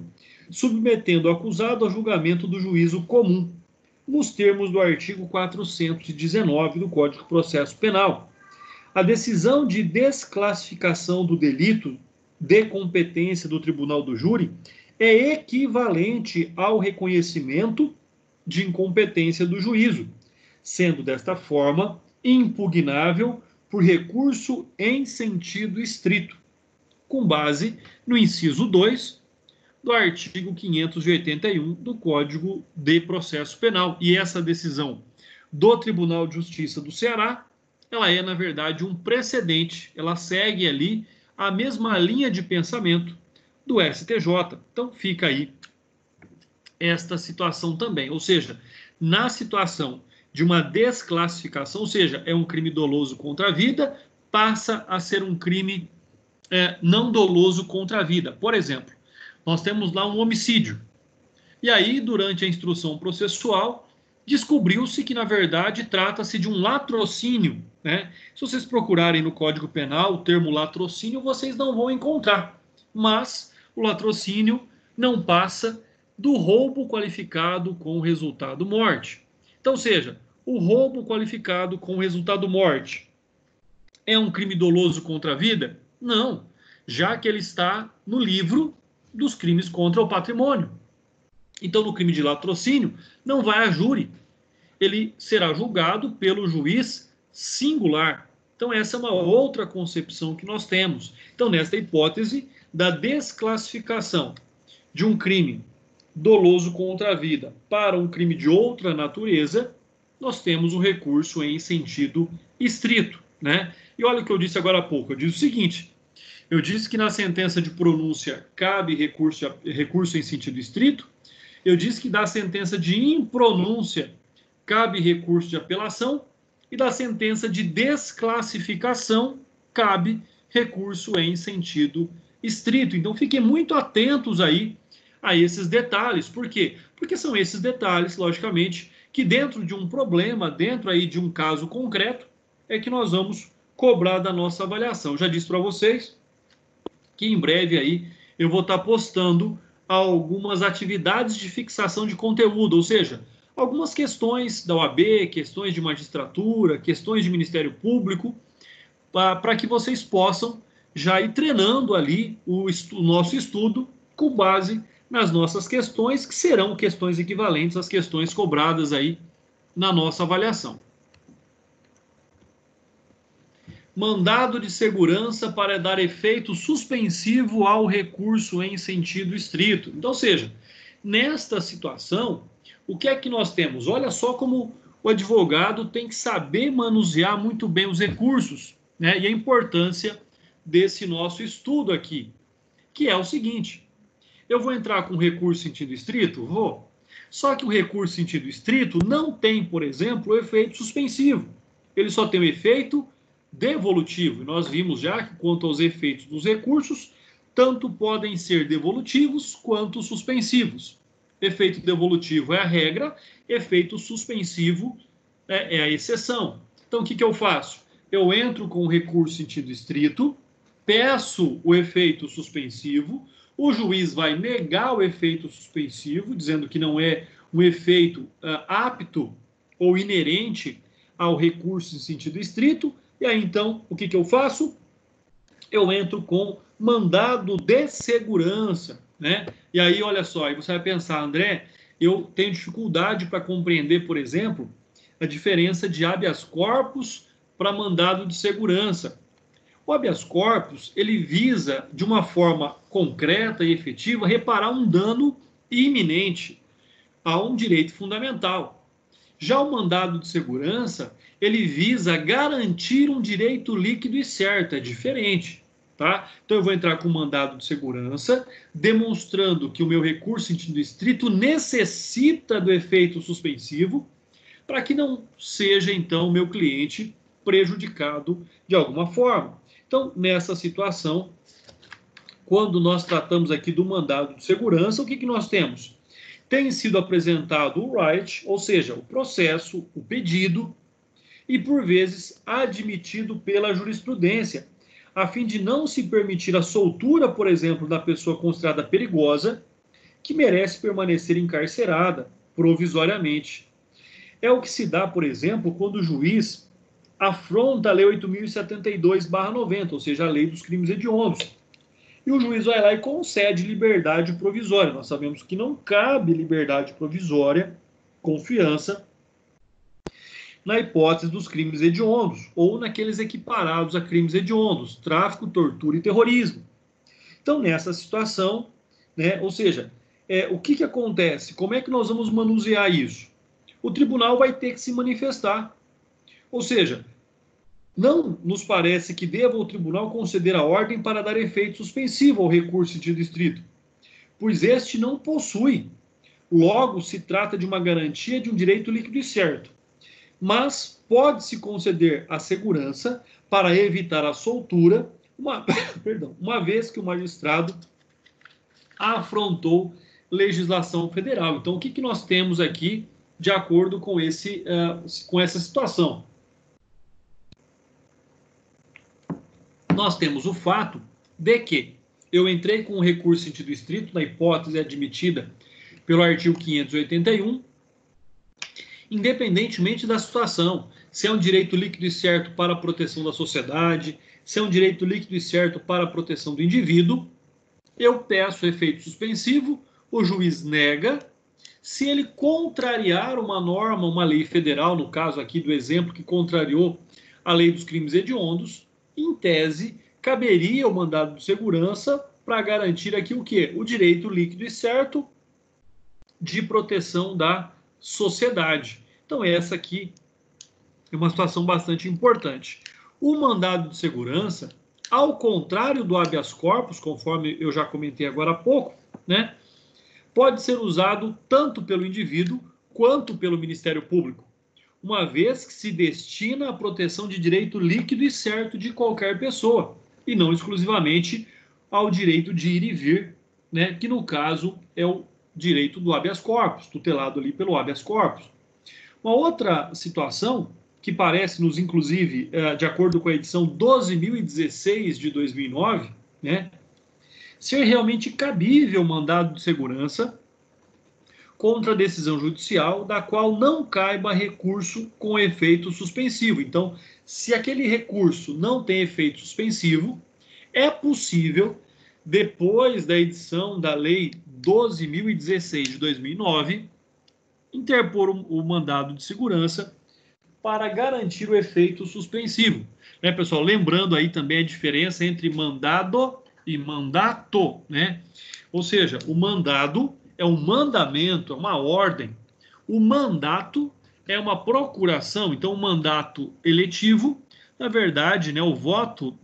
submetendo o acusado a julgamento do juízo comum, nos termos do artigo 419 do Código de Processo Penal. A decisão de desclassificação do delito de competência do tribunal do júri é equivalente ao reconhecimento de incompetência do juízo, sendo desta forma impugnável por recurso em sentido estrito, com base no inciso 2 do artigo 581 do Código de Processo Penal. E essa decisão do Tribunal de Justiça do Ceará, ela é, na verdade, um precedente, ela segue ali a mesma linha de pensamento do STJ. Então, fica aí esta situação também. Ou seja, na situação de uma desclassificação, ou seja, é um crime doloso contra a vida, passa a ser um crime não doloso contra a vida. Por exemplo, nós temos lá um homicídio. E aí, durante a instrução processual, descobriu-se que, na verdade, trata-se de um latrocínio, né? Se vocês procurarem no Código Penal o termo latrocínio, vocês não vão encontrar. Mas o latrocínio não passa do roubo qualificado com resultado morte. Então, seja, o roubo qualificado com resultado morte é um crime doloso contra a vida? Não, já que ele está no livro dos crimes contra o patrimônio. Então, no crime de latrocínio, não vai a júri. Ele será julgado pelo juiz singular. Então, essa é uma outra concepção que nós temos. Então, nesta hipótese da desclassificação de um crime doloso contra a vida para um crime de outra natureza, nós temos o recurso em sentido estrito, né? E olha o que eu disse agora há pouco. Eu disse o seguinte: eu disse que na sentença de pronúncia cabe recurso em sentido estrito. Eu disse que da sentença de impronúncia cabe recurso de apelação. E da sentença de desclassificação cabe recurso em sentido estrito. Então, fiquem muito atentos aí a esses detalhes. Por quê? Porque são esses detalhes, logicamente, que dentro de um problema, dentro aí de um caso concreto, é que nós vamos cobrar da nossa avaliação. Já disse para vocês que em breve aí eu vou estar postando algumas atividades de fixação de conteúdo, ou seja, algumas questões da OAB, questões de magistratura, questões de Ministério Público, para que vocês possam já ir treinando ali o nosso estudo com base nas nossas questões, que serão questões equivalentes às questões cobradas aí na nossa avaliação. Mandado de segurança para dar efeito suspensivo ao recurso em sentido estrito. Então, ou seja, nesta situação, o que é que nós temos? Olha só como o advogado tem que saber manusear muito bem os recursos, né? E a importância desse nosso estudo aqui, que é o seguinte: eu vou entrar com recurso em sentido estrito? Vou. Só que o recurso em sentido estrito não tem, por exemplo, o efeito suspensivo. Ele só tem o efeito devolutivo. E nós vimos já que, quanto aos efeitos dos recursos, tanto podem ser devolutivos quanto suspensivos. Efeito devolutivo é a regra, efeito suspensivo é a exceção. Então, o que eu faço? Eu entro com o recurso em sentido estrito, peço o efeito suspensivo, o juiz vai negar o efeito suspensivo, dizendo que não é um efeito apto ou inerente ao recurso em sentido estrito, e aí, então, o que eu faço? Eu entro com mandado de segurança, né? E aí, olha só, aí você vai pensar, André, eu tenho dificuldade para compreender, por exemplo, a diferença de habeas corpus para mandado de segurança. O habeas corpus, ele visa, de uma forma concreta e efetiva, reparar um dano iminente a um direito fundamental. Já o mandado de segurança, ele visa garantir um direito líquido e certo, é diferente. Tá? Então eu vou entrar com o mandado de segurança, demonstrando que o meu recurso em sentido estrito necessita do efeito suspensivo, para que não seja, então, o meu cliente prejudicado de alguma forma. Então, nessa situação, quando nós tratamos aqui do mandado de segurança, o que nós temos? Tem sido apresentado o right, ou seja, o processo, o pedido, e por vezes admitido pela jurisprudência, a fim de não se permitir a soltura, por exemplo, da pessoa considerada perigosa, que merece permanecer encarcerada provisoriamente. É o que se dá, por exemplo, quando o juiz afronta a Lei 8.072/90, ou seja, a Lei dos Crimes Hediondos. E o juiz vai lá e concede liberdade provisória. Nós sabemos que não cabe liberdade provisória, confiança, na hipótese dos crimes hediondos, ou naqueles equiparados a crimes hediondos, tráfico, tortura e terrorismo. Então, nessa situação, né, ou seja, o que acontece? Como é que nós vamos manusear isso? O tribunal vai ter que se manifestar. Ou seja, não nos parece que deva o tribunal conceder a ordem para dar efeito suspensivo ao recurso em sentido estrito, pois este não possui. Logo, se trata de uma garantia de um direito líquido e certo. Mas pode-se conceder a segurança para evitar a soltura, uma vez que o magistrado afrontou legislação federal. Então, o que nós temos aqui de acordo com essa situação? Nós temos o fato de que eu entrei com um recurso em sentido estrito, na hipótese admitida pelo artigo 581, independentemente da situação, se é um direito líquido e certo para a proteção da sociedade, se é um direito líquido e certo para a proteção do indivíduo, eu peço efeito suspensivo, o juiz nega. Se ele contrariar uma norma, uma lei federal, no caso aqui do exemplo que contrariou a Lei dos Crimes Hediondos, em tese, caberia o mandado de segurança para garantir aqui o quê? O direito líquido e certo de proteção da sociedade. Então, essa aqui é uma situação bastante importante. O mandado de segurança, ao contrário do habeas corpus, conforme eu já comentei agora há pouco, né, pode ser usado tanto pelo indivíduo quanto pelo Ministério Público, uma vez que se destina à proteção de direito líquido e certo de qualquer pessoa, e não exclusivamente ao direito de ir e vir, né, que no caso é o direito do habeas corpus, tutelado ali pelo habeas corpus. Uma outra situação que parece-nos, inclusive, de acordo com a edição 12.016 de 2009, né, ser realmente cabível o mandado de segurança contra a decisão judicial da qual não caiba recurso com efeito suspensivo. Então, se aquele recurso não tem efeito suspensivo, é possível, depois da edição da Lei 12.016 de 2009, interpor o mandado de segurança para garantir o efeito suspensivo. Né, pessoal? Lembrando aí também a diferença entre mandado e mandato, né? Ou seja, o mandado é um mandamento, é uma ordem. O mandato é uma procuração. Então, o mandato eletivo, na verdade, né, o voto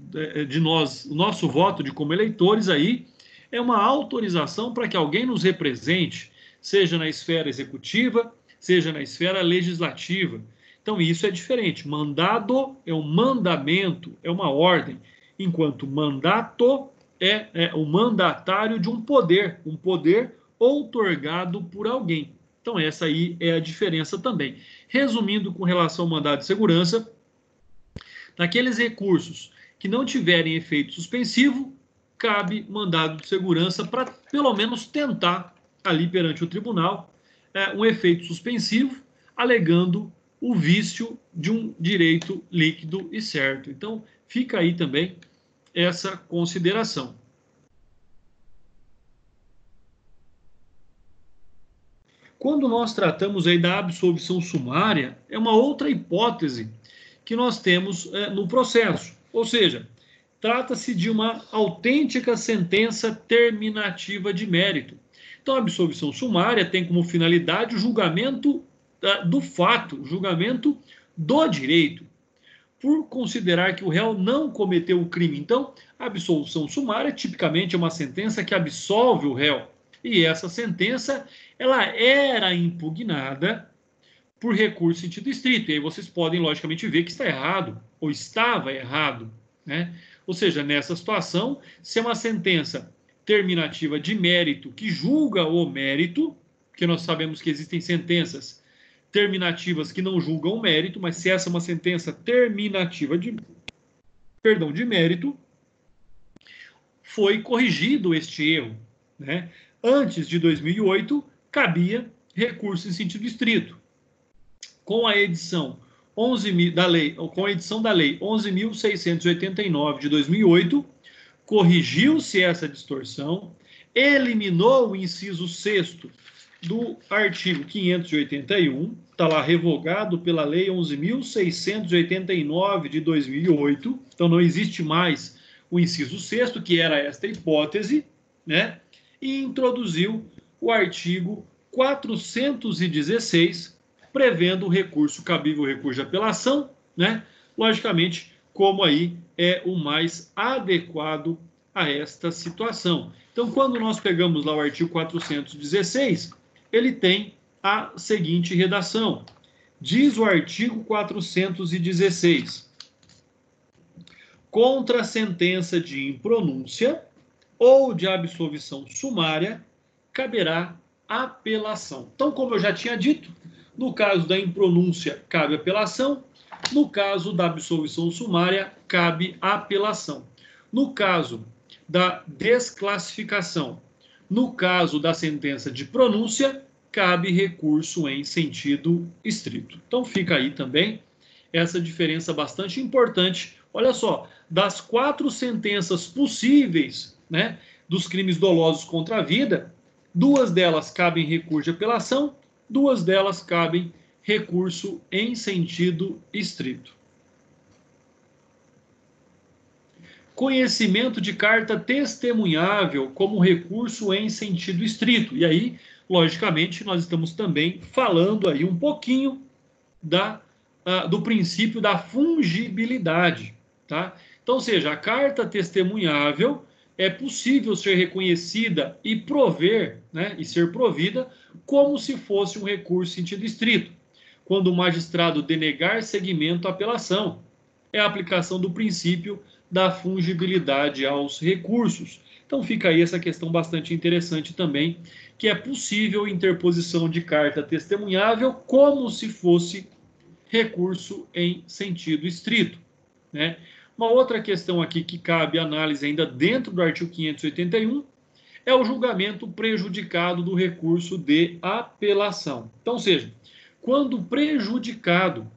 de nós, o nosso voto de como eleitores aí, é uma autorização para que alguém nos represente, seja na esfera executiva, seja na esfera legislativa. Então, isso é diferente. Mandado é um mandamento, é uma ordem, enquanto mandato é o mandatário de um poder outorgado por alguém. Então, essa aí é a diferença também. Resumindo, com relação ao mandado de segurança, naqueles recursos que não tiverem efeito suspensivo, cabe mandado de segurança para, pelo menos, tentar, ali perante o tribunal, um efeito suspensivo, alegando o vício de um direito líquido e certo. Então, fica aí também essa consideração. Quando nós tratamos aí da absolvição sumária, é uma outra hipótese que nós temos no processo. Ou seja, trata-se de uma autêntica sentença terminativa de mérito. Então, a absolvição sumária tem como finalidade o julgamento do fato, o julgamento do direito, por considerar que o réu não cometeu o crime. Então, a absolvição sumária tipicamente é uma sentença que absolve o réu. E essa sentença, ela era impugnada por recurso em sentido estrito. E aí vocês podem, logicamente, ver que está errado, ou estava errado, né? Ou seja, nessa situação, se é uma sentença terminativa de mérito que julga o mérito, porque nós sabemos que existem sentenças terminativas que não julgam o mérito, mas se essa é uma sentença terminativa de mérito, foi corrigido este erro, né? Antes de 2008, cabia recurso em sentido estrito. Com a edição da lei 11.689 de 2008, corrigiu-se essa distorção, eliminou o inciso 6º do artigo 581, está lá revogado pela lei 11.689 de 2008, então não existe mais o inciso 6º, que era esta hipótese, né? E introduziu o artigo 416, prevendo o recurso cabível, o recurso de apelação, né? Logicamente, como aí é o mais adequado a esta situação. Então, quando nós pegamos lá o artigo 416, ele tem a seguinte redação. Diz o artigo 416: contra a sentença de impronúncia ou de absolvição sumária, caberá apelação. Então, como eu já tinha dito, no caso da impronúncia, cabe apelação. No caso da absolvição sumária, cabe apelação. No caso da desclassificação, no caso da sentença de pronúncia, cabe recurso em sentido estrito. Então, fica aí também essa diferença bastante importante. Olha só, das 4 sentenças possíveis, né, dos crimes dolosos contra a vida, 2 delas cabem recurso de apelação, 2 delas cabem recurso em sentido estrito. Conhecimento de carta testemunhável como recurso em sentido estrito. E aí, logicamente, nós estamos também falando aí um pouquinho do princípio da fungibilidade, tá? Então, ou seja, a carta testemunhável é possível ser reconhecida e prover, né, e ser provida como se fosse um recurso em sentido estrito. Quando o magistrado denegar seguimento à apelação, é a aplicação do princípio da fungibilidade aos recursos. Então fica aí essa questão bastante interessante também, que é possível interposição de carta testemunhável como se fosse recurso em sentido estrito, né? Uma outra questão aqui que cabe análise ainda dentro do artigo 581 é o julgamento prejudicado do recurso de apelação. Então, ou seja, quando prejudicado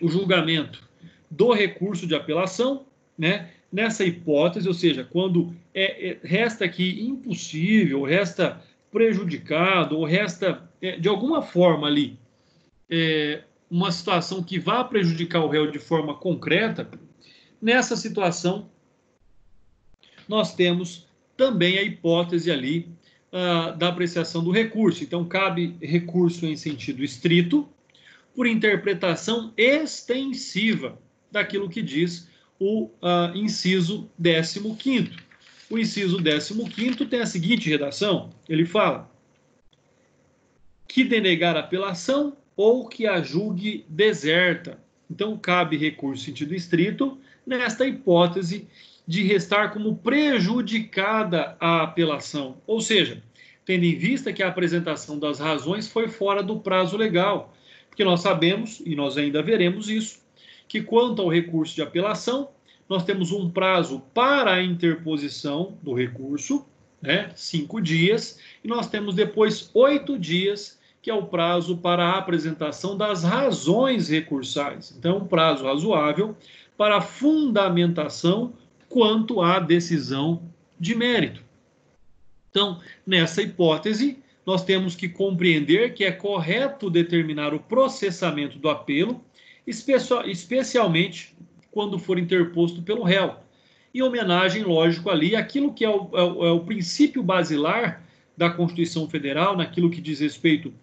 o julgamento do recurso de apelação, né, nessa hipótese, ou seja, quando resta aqui impossível, resta prejudicado, ou resta, de alguma forma ali, uma situação que vá prejudicar o réu de forma concreta, nessa situação, nós temos também a hipótese ali da apreciação do recurso. Então, cabe recurso em sentido estrito, por interpretação extensiva daquilo que diz o inciso 15º. O inciso 15º tem a seguinte redação, ele fala: que denegar a apelação ou que a julgue deserta. Então, cabe recurso em sentido estrito nesta hipótese de restar como prejudicada a apelação. Ou seja, tendo em vista que a apresentação das razões foi fora do prazo legal. Porque nós sabemos, e nós ainda veremos isso, que quanto ao recurso de apelação, nós temos um prazo para a interposição do recurso, né, 5 dias, e nós temos depois 8 dias, que é o prazo para a apresentação das razões recursais. Então, um prazo razoável para a fundamentação quanto à decisão de mérito. Então, nessa hipótese, nós temos que compreender que é correto determinar o processamento do apelo, especialmente quando for interposto pelo réu. Em homenagem, lógico, ali, àquilo que é o princípio basilar da Constituição Federal, naquilo que diz respeito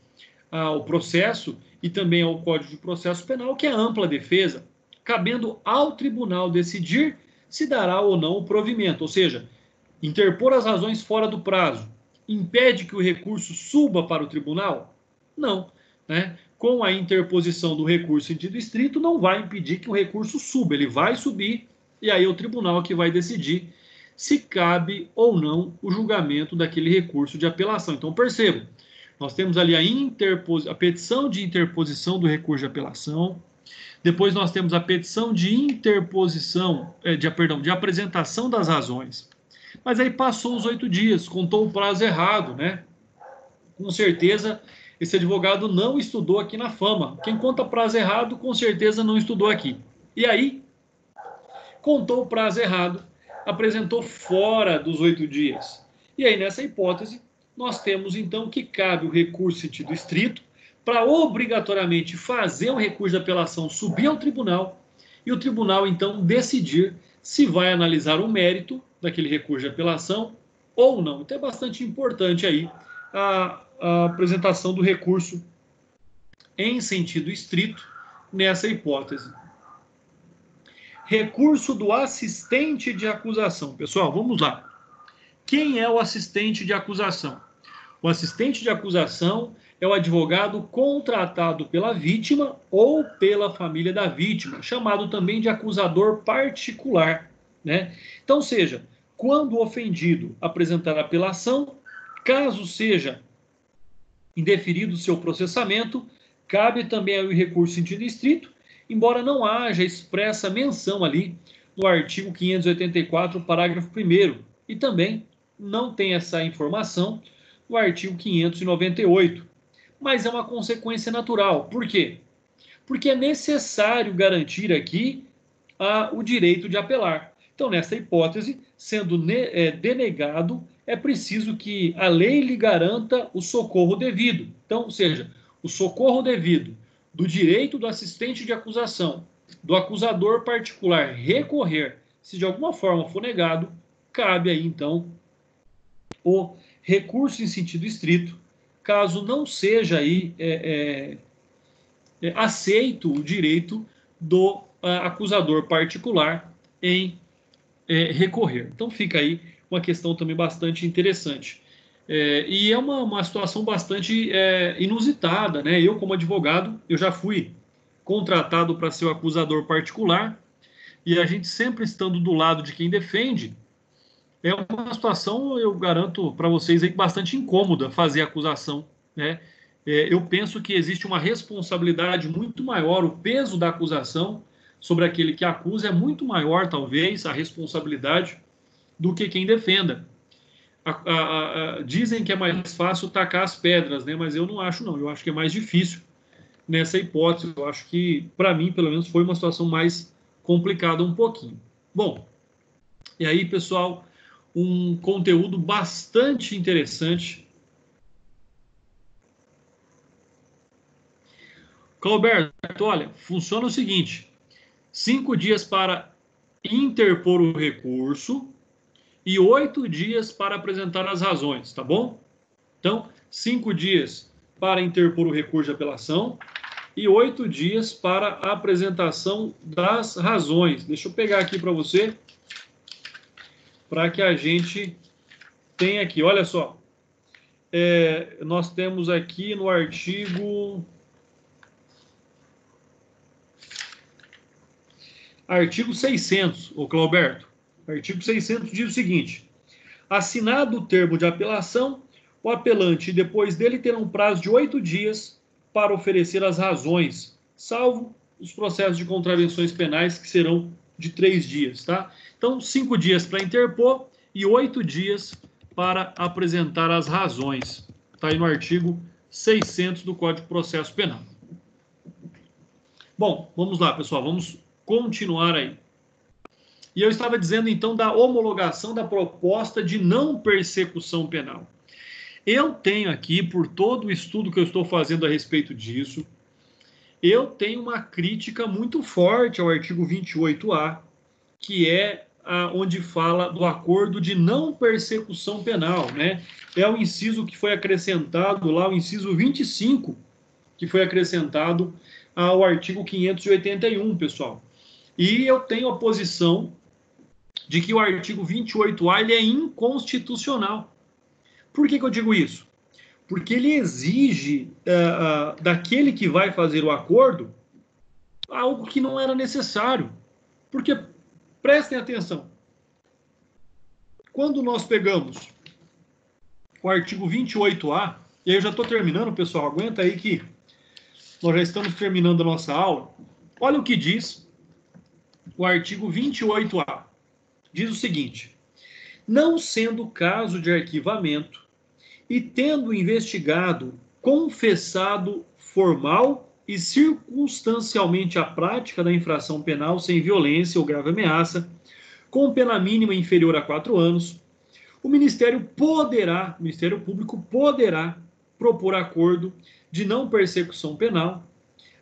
ao processo e também ao Código de Processo Penal, que é a ampla defesa, cabendo ao tribunal decidir se dará ou não o provimento, ou seja, interpor as razões fora do prazo impede que o recurso suba para o tribunal? Não, né? Com a interposição do recurso em sentido estrito, não vai impedir que o recurso suba, ele vai subir, e aí é o tribunal que vai decidir se cabe ou não o julgamento daquele recurso de apelação. Então, perceba, nós temos ali a petição de interposição do recurso de apelação, depois nós temos a petição de interposição, de apresentação das razões. Mas aí passou os 8 dias, contou o prazo errado, né? Com certeza, esse advogado não estudou aqui na Fama. Quem conta prazo errado, com certeza não estudou aqui. E aí, contou o prazo errado, apresentou fora dos 8 dias. E aí, nessa hipótese, nós temos, então, que cabe o recurso em sentido estrito para obrigatoriamente fazer o recurso de apelação subir ao tribunal e o tribunal, então, decidir se vai analisar o mérito daquele recurso de apelação ou não. Então, é bastante importante aí a apresentação do recurso em sentido estrito nessa hipótese. Recurso do assistente de acusação. Pessoal, vamos lá. Quem é o assistente de acusação? O assistente de acusação é o advogado contratado pela vítima ou pela família da vítima, chamado também de acusador particular, né? Então, seja, quando o ofendido apresentar apelação, caso seja indeferido o seu processamento, cabe também o recurso em sentido estrito, embora não haja expressa menção ali no artigo 584, parágrafo 1º, e também não tem essa informação no artigo 598. Mas é uma consequência natural. Por quê? Porque é necessário garantir aqui o direito de apelar. Então, nessa hipótese, sendo denegado, é preciso que a lei lhe garanta o socorro devido. Então, ou seja, o socorro devido do direito do assistente de acusação, do acusador particular recorrer, se de alguma forma for negado, cabe aí, então, o recurso em sentido estrito, caso não seja aí aceito o direito do acusador particular em recorrer. Então fica aí uma questão também bastante interessante. E é uma situação bastante inusitada, né? Eu, como advogado, eu já fui contratado para ser o acusador particular, e a gente sempre estando do lado de quem defende, é uma situação, eu garanto para vocês, aí, bastante incômoda fazer acusação, né? Eu penso que existe uma responsabilidade muito maior, o peso da acusação sobre aquele que acusa é muito maior, talvez, a responsabilidade, do que quem defenda. Dizem que é mais fácil tacar as pedras, né? Mas eu não acho, não. Eu acho que é mais difícil nessa hipótese. Eu acho que, para mim, pelo menos, foi uma situação mais complicada um pouquinho. Bom, e aí, pessoal, um conteúdo bastante interessante. Clauberto, olha, funciona o seguinte: 5 dias para interpor o recurso e 8 dias para apresentar as razões, tá bom? Então, 5 dias para interpor o recurso de apelação e 8 dias para a apresentação das razões. Deixa eu pegar aqui para você, para que a gente tenha aqui, olha só. nós temos aqui no artigo 600, ô Clauberto. Artigo 600 diz o seguinte: assinado o termo de apelação, o apelante, depois dele, terá um prazo de 8 dias para oferecer as razões, salvo os processos de contravenções penais, que serão de 3 dias, tá? Então, 5 dias para interpor e 8 dias para apresentar as razões. Está aí no artigo 600 do Código de Processo Penal. Bom, vamos lá, pessoal, vamos continuar aí. E eu estava dizendo, então, da homologação da proposta de não persecução penal. Eu tenho aqui, por todo o estudo que eu estou fazendo a respeito disso, eu tenho uma crítica muito forte ao artigo 28A, que é onde fala do acordo de não persecução penal, né? É o inciso que foi acrescentado lá, o inciso 25, que foi acrescentado ao artigo 581, pessoal. E eu tenho a posição de que o artigo 28A ele é inconstitucional. Por que eu digo isso? Porque ele exige daquele que vai fazer o acordo algo que não era necessário. Porque, prestem atenção, quando nós pegamos o artigo 28A, e aí eu já estou terminando, pessoal, aguenta aí que nós já estamos terminando a nossa aula. Olha o que diz o artigo 28A. Diz o seguinte: não sendo caso de arquivamento e tendo investigado, confessado formal e circunstancialmente a prática da infração penal sem violência ou grave ameaça, com pena mínima inferior a 4 anos, o Ministério Público poderá propor acordo de não persecução penal,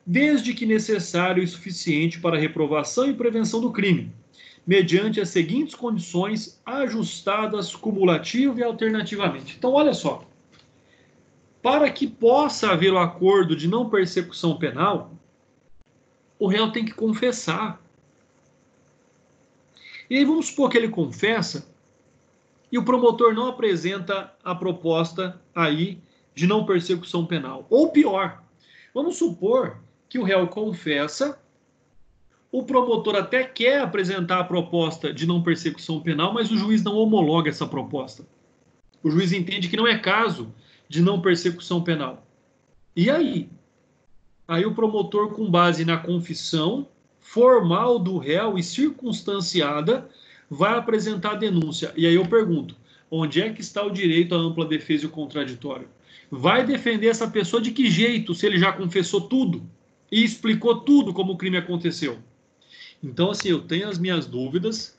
desde que necessário e suficiente para a reprovação e prevenção do crime, mediante as seguintes condições ajustadas cumulativo e alternativamente. Então, olha só. Para que possa haver o acordo de não persecução penal, o réu tem que confessar. E aí vamos supor que ele confessa e o promotor não apresenta a proposta aí de não persecução penal. Ou pior, vamos supor que o réu confessa, o promotor até quer apresentar a proposta de não persecução penal, mas o juiz não homologa essa proposta. O juiz entende que não é caso de não persecução penal. E aí? Aí o promotor, com base na confissão formal do réu e circunstanciada, vai apresentar a denúncia. E aí eu pergunto, onde é que está o direito à ampla defesa e o contraditório? Vai defender essa pessoa de que jeito, se ele já confessou tudo e explicou tudo como o crime aconteceu? Então, assim, eu tenho as minhas dúvidas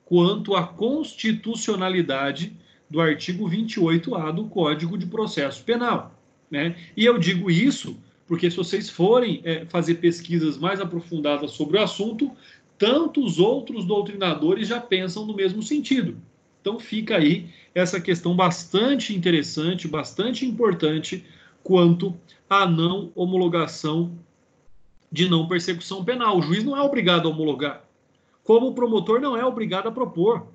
quanto à constitucionalidade do artigo 28A do Código de Processo Penal, né? E eu digo isso porque, se vocês forem fazer pesquisas mais aprofundadas sobre o assunto, tantos outros doutrinadores já pensam no mesmo sentido. Então fica aí essa questão bastante interessante, bastante importante quanto à não homologação de não persecução penal. O juiz não é obrigado a homologar, como o promotor não é obrigado a propor.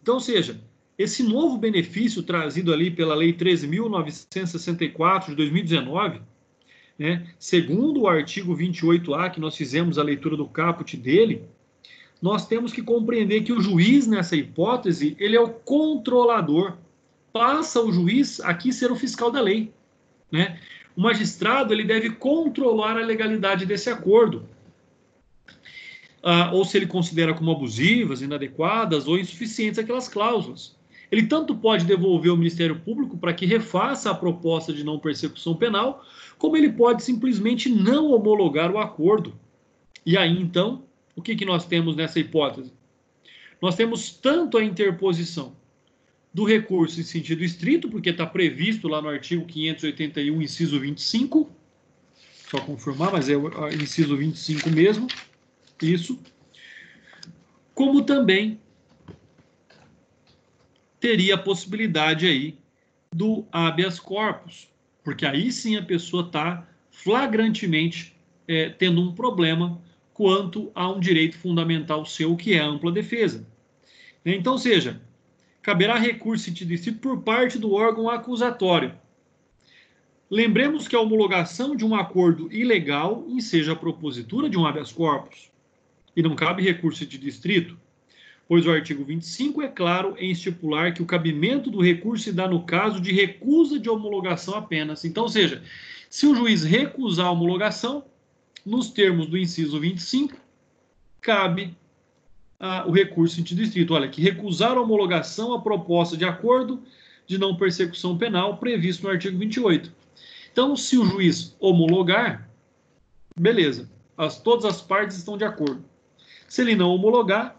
Então, ou seja, esse novo benefício trazido ali pela Lei 13.964 de 2019, né, segundo o artigo 28A, que nós fizemos a leitura do caput dele, nós temos que compreender que o juiz, nessa hipótese, ele é o controlador. Passa o juiz aqui ser o fiscal da lei, né? O magistrado ele deve controlar a legalidade desse acordo. Ou se ele considera como abusivas, inadequadas ou insuficientes aquelas cláusulas. Ele tanto pode devolver ao Ministério Público para que refaça a proposta de não persecução penal, como ele pode simplesmente não homologar o acordo. E aí, então, o que nós temos nessa hipótese? Nós temos tanto a interposição do recurso em sentido estrito, porque está previsto lá no artigo 581, inciso 25, só confirmar, mas é o inciso 25 mesmo, isso, como também teria a possibilidade aí do habeas corpus, porque aí sim a pessoa está flagrantemente tendo um problema quanto a um direito fundamental seu, que é a ampla defesa. Então, ou seja, caberá recurso em sentido estrito por parte do órgão acusatório. Lembremos que a homologação de um acordo ilegal enseja a propositura de um habeas corpus e não cabe recurso em sentido estrito, pois o artigo 25 é claro em estipular que o cabimento do recurso se dá no caso de recusa de homologação apenas. Então, ou seja, se o juiz recusar a homologação, nos termos do inciso 25, cabe o recurso em sentido estrito. Olha, que recusar a homologação à proposta de acordo de não persecução penal previsto no artigo 28. Então, se o juiz homologar, beleza, todas as partes estão de acordo. Se ele não homologar,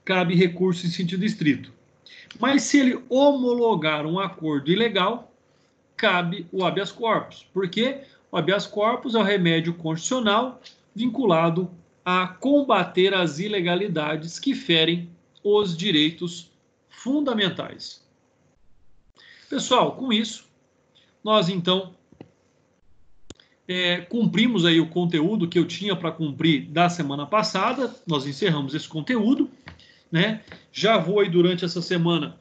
cabe recurso em sentido estrito. Mas se ele homologar um acordo ilegal, cabe o habeas corpus, porque o habeas corpus é o remédio constitucional vinculado a combater as ilegalidades que ferem os direitos fundamentais. Pessoal, com isso, nós então cumprimos aí o conteúdo que eu tinha para cumprir da semana passada, nós encerramos esse conteúdo, né? Já vou aí durante essa semana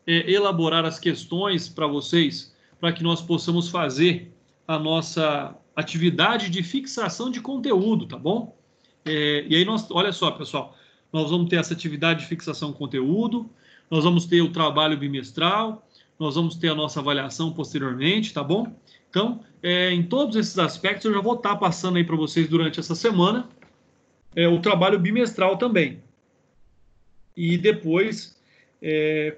elaborar as questões para vocês, para que nós possamos fazer a nossa atividade de fixação de conteúdo, tá bom? E aí, olha só, pessoal, nós vamos ter essa atividade de fixação de conteúdo, nós vamos ter o trabalho bimestral, nós vamos ter a nossa avaliação posteriormente, tá bom? Então, em todos esses aspectos, eu já vou estar passando aí para vocês durante essa semana o trabalho bimestral também. E depois,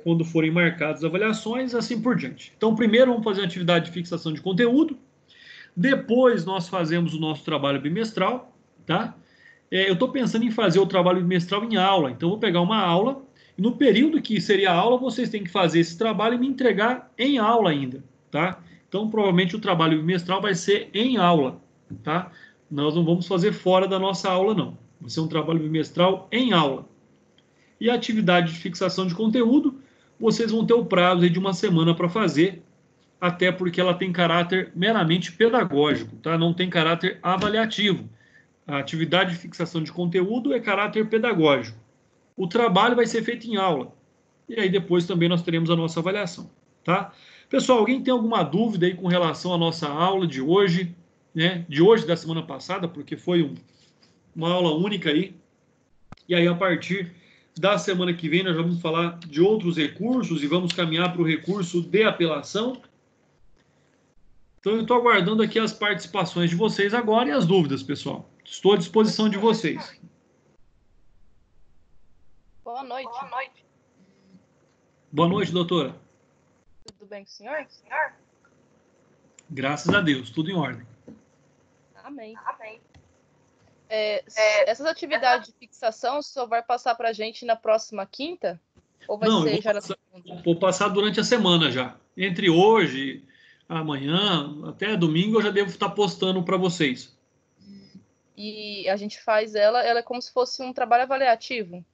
quando forem marcadas as avaliações, assim por diante. Então, primeiro vamos fazer a atividade de fixação de conteúdo, depois nós fazemos o nosso trabalho bimestral, tá? Eu estou pensando em fazer o trabalho bimestral em aula, então vou pegar uma aula, e no período que seria a aula, vocês têm que fazer esse trabalho e me entregar em aula ainda, tá? Então, provavelmente o trabalho bimestral vai ser em aula, tá? Nós não vamos fazer fora da nossa aula, não. Vai ser um trabalho bimestral em aula. E a atividade de fixação de conteúdo, vocês vão ter o prazo aí de uma semana para fazer, até porque ela tem caráter meramente pedagógico, tá? Não tem caráter avaliativo. A atividade de fixação de conteúdo é caráter pedagógico. O trabalho vai ser feito em aula. E aí depois também nós teremos a nossa avaliação, tá? Pessoal, alguém tem alguma dúvida aí com relação à nossa aula de hoje, né? De hoje, da semana passada, porque foi uma aula única aí. E aí, a partir da semana que vem, nós vamos falar de outros recursos e vamos caminhar para o recurso de apelação. Então, eu estou aguardando aqui as participações de vocês agora e as dúvidas, pessoal. Estou à disposição de vocês. Boa noite. Boa noite. Boa noite, doutora. Tudo bem com o senhor? Graças a Deus, tudo em ordem. Amém. Amém. Essas atividades de fixação, o senhor vai passar para a gente na próxima quinta? Ou vai ser já na segunda? Vou passar durante a semana já. Entre hoje, amanhã, até domingo, eu já devo estar postando para vocês. E a gente faz ela é como se fosse um trabalho avaliativo?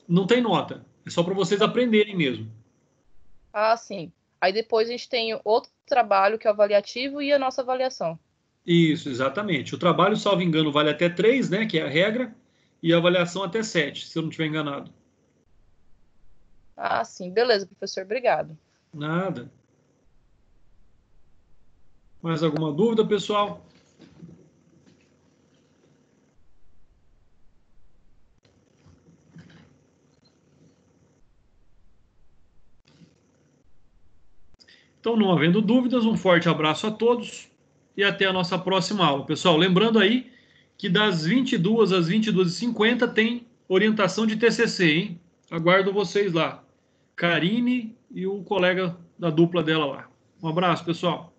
Não tem nota. É só para vocês aprenderem mesmo. Ah, sim. Aí depois a gente tem outro trabalho que é o avaliativo e a nossa avaliação. Isso, exatamente. O trabalho, salvo engano, vale até 3, né, que é a regra, e a avaliação até 7, se eu não estiver enganado. Ah, sim. Beleza, professor. Obrigado. Nada. Mais alguma dúvida, pessoal? Então, não havendo dúvidas, um forte abraço a todos e até a nossa próxima aula. Pessoal, lembrando aí que das 22 às 22h50 tem orientação de TCC, hein? Aguardo vocês lá. Karine e o colega da dupla dela lá. Um abraço, pessoal.